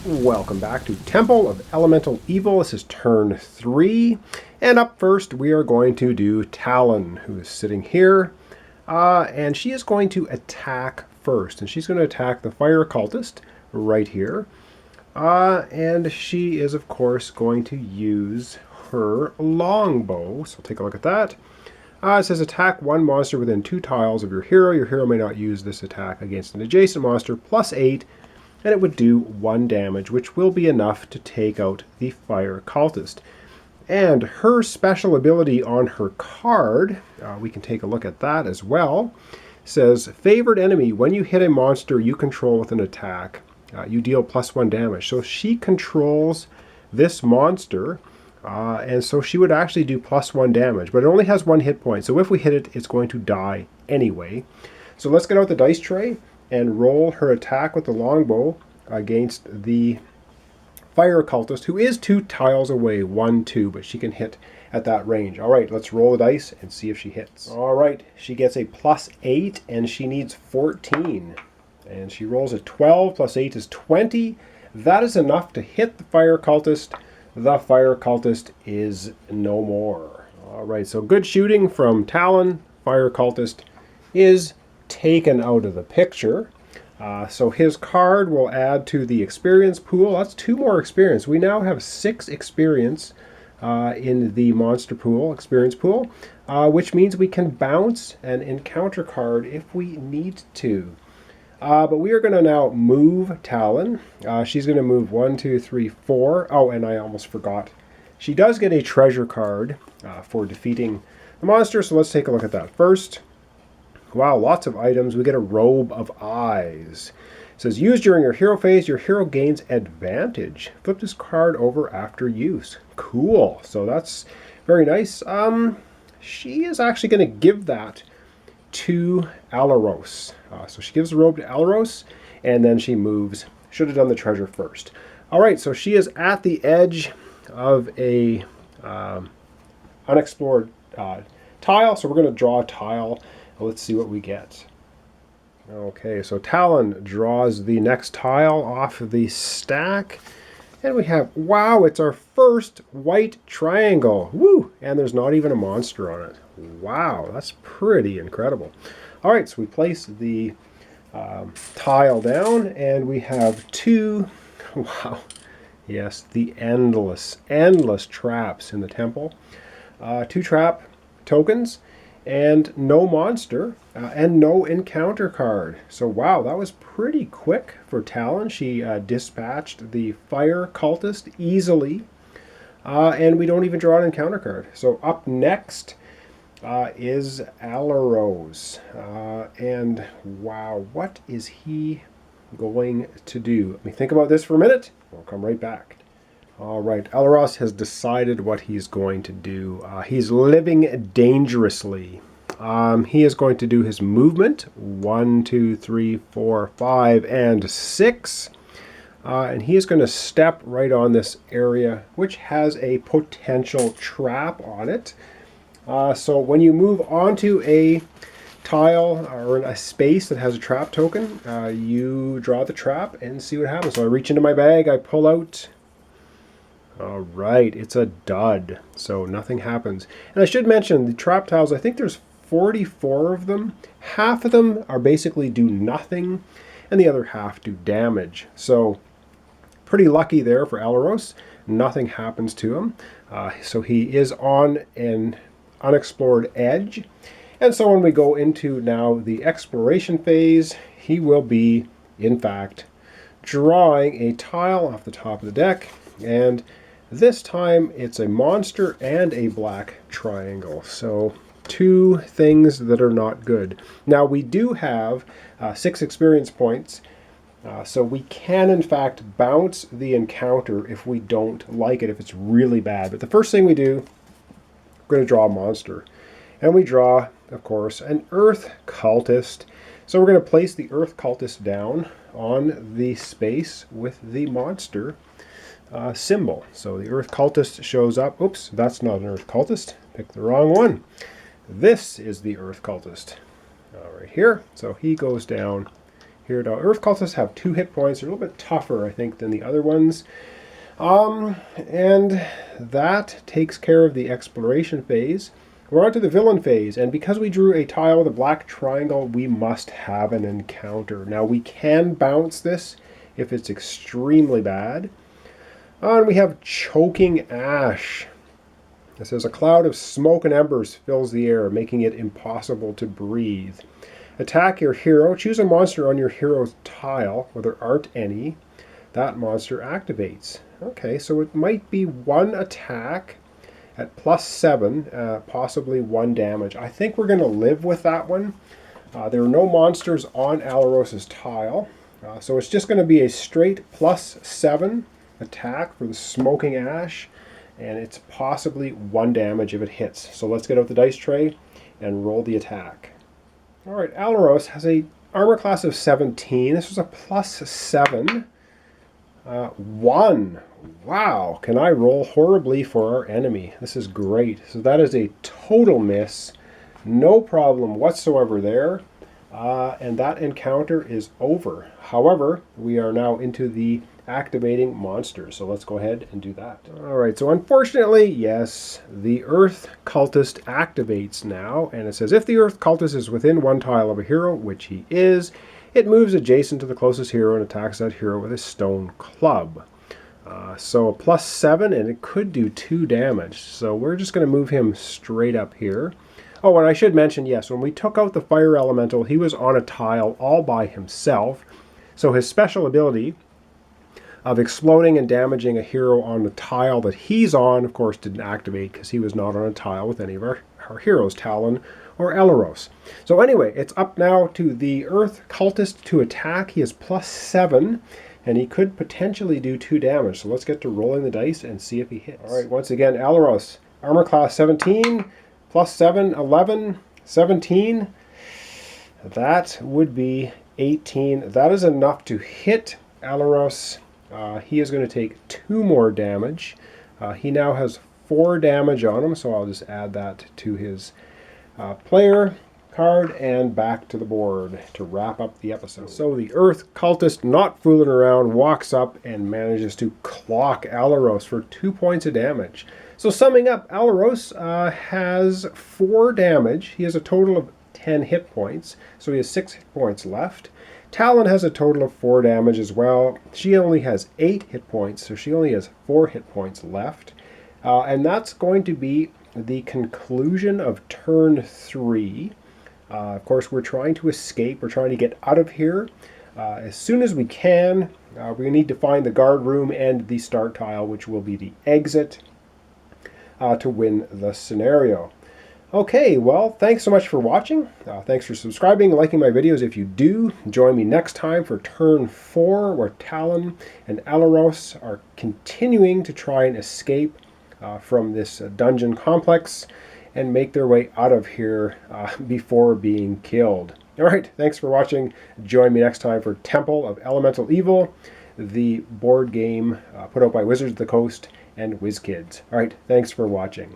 Welcome back to Temple of Elemental Evil. This is turn 3. And up first we are going to do Talon, who is sitting here. And she is going to attack first. And she's going to attack the fire cultist right here. And she is, of course, going to use her longbow. So take a look at that. It says attack one monster within 2 tiles of your hero. Your hero may not use this attack against an adjacent monster, plus 8. And it would do 1 damage, which will be enough to take out the fire cultist. And her special ability on her card, we can take a look at that as well, says favored enemy. When you hit a monster you control with an attack, you deal plus 1 damage. So she controls this monster, and so she would actually do plus 1 damage, but it only has 1 hit point. So if we hit it, it's going to die anyway. So let's get out the dice tray and roll her attack with the longbow against the fire cultist, who is 2 tiles away, 1, 2, but she can hit at that range. All right, let's roll the dice and see if she hits. All right, she gets a plus 8 and she needs 14. And she rolls a 12, plus 8 is 20. That is enough to hit the fire cultist. The fire cultist is no more. All right, so good shooting from Talon. Fire cultist is taken out of the picture. So his card will add to the experience pool. That's 2 more experience. We now have 6 experience in the monster pool, experience pool, which means we can bounce an encounter card if we need to. But we are going to now move Talon. She's going to move 1, 2, 3, 4. Oh, and I almost forgot. She does get a treasure card for defeating the monster, so let's take a look at that first. Wow, lots of items. We get a robe of eyes. It says, used during your hero phase, your hero gains advantage. Flip this card over after use. Cool. So that's very nice. She is actually going to give that to Alaros. So she gives the robe to Alaros, and then she moves. Should have done the treasure first. All right, so she is at the edge of a unexplored tile. So we're going to draw a tile. Let's see what we get. Okay, so Talon draws the next tile off of the stack. And we have, wow, it's our first white triangle. Woo! And there's not even a monster on it. Wow, that's pretty incredible. All right, so we place the tile down, and we have 2, wow, yes, the endless traps in the temple. 2 trap tokens, and no monster, and no encounter card. So wow, that was pretty quick for Talon. She dispatched the fire cultist easily, and we don't even draw an encounter card. So up next is Alaros, and wow, what is he going to do? Let me think about this for a minute. We'll come right back. All right, Alaros has decided what he's going to do. He's living dangerously. He is going to do his movement, 1, 2, 3, 4, 5, and 6. And he is going to step right on this area, which has a potential trap on it. So when you move onto a tile or a space that has a trap token, you draw the trap and see what happens. So I reach into my bag, I pull out. All right, it's a dud, so nothing happens. And I should mention the trap tiles, I think there's 44 of them. Half of them are basically do nothing, and the other half do damage. So pretty lucky there for Alaros. Nothing happens to him. So he is on an unexplored edge. And so when we go into now the exploration phase, he will be, in fact, drawing a tile off the top of the deck, and this time it's a monster and a black triangle. So 2 things that are not good. Now we do have 6 experience points, so we can in fact bounce the encounter if we don't like it, if it's really bad. But the first thing we do, we're going to draw a monster. And we draw, of course, an earth cultist. So we're going to place the earth cultist down on the space with the monster symbol. So the earth cultist shows up. Oops, that's not an earth cultist. Picked the wrong one. This is the earth cultist right here. So he goes down here. Now, Earth Cultists have 2 hit points. They're a little bit tougher, I think, than the other ones. And that takes care of the exploration phase. We're on to the villain phase, and because we drew a tile with a black triangle, we must have an encounter. Now, we can bounce this if it's extremely bad. And we have Choking Ash. It says, a cloud of smoke and embers fills the air, making it impossible to breathe. Attack your hero. Choose a monster on your hero's tile, where there aren't any. That monster activates. Okay, so it might be 1 attack at +7, possibly 1 damage. I think we're going to live with that one. There are no monsters on Alaros's tile, so it's just going to be a straight +7 attack for the Smoking Ash, and it's possibly 1 damage if it hits. So let's get out the dice tray and roll the attack. All right, Alaros has a armor class of 17. This was a +7. 1. Wow, can I roll horribly for our enemy? This is great. So that is a total miss. No problem whatsoever there. And that encounter is over. However, we are now into the activating monsters. So let's go ahead and do that. All right, so unfortunately, yes, the Earth Cultist activates now. And it says, if the Earth Cultist is within 1 tile of a hero, which he is, it moves adjacent to the closest hero and attacks that hero with a stone club. So a +7, and it could do 2 damage. So we're just going to move him straight up here. Oh, and I should mention, yes, when we took out the fire elemental, he was on a tile all by himself. So his special ability of exploding and damaging a hero on the tile that he's on, of course, didn't activate because he was not on a tile with any of our heroes, Talon or Elaros. So anyway, it's up now to the Earth Cultist to attack. He is +7, and he could potentially do 2 damage. So let's get to rolling the dice and see if he hits. All right, once again, Elaros, armor class 17, +7, 11, 17. That would be 18. That is enough to hit Elaros. He is going to take 2 more damage. He now has 4 damage on him, so I'll just add that to his player card and back to the board to wrap up the episode. So the Earth Cultist, not fooling around, walks up and manages to clock Alaros for 2 points of damage. So summing up, Alaros has 4 damage. He has a total of 10 hit points, so he has 6 hit points left. Talon has a total of 4 damage as well. She only has 8 hit points, so she only has 4 hit points left. And that's going to be the conclusion of turn 3. Of course, we're trying to escape. We're trying to get out of here as soon as we can. We need to find the guard room and the start tile, which will be the exit, to win the scenario. Okay, well, thanks so much for watching. Thanks for subscribing and liking my videos. If you do, join me next time for turn 4, where Talon and Alaros are continuing to try and escape from this dungeon complex and make their way out of here before being killed. All right, thanks for watching. Join me next time for Temple of Elemental Evil, the board game put out by Wizards of the Coast and WizKids. All right, thanks for watching.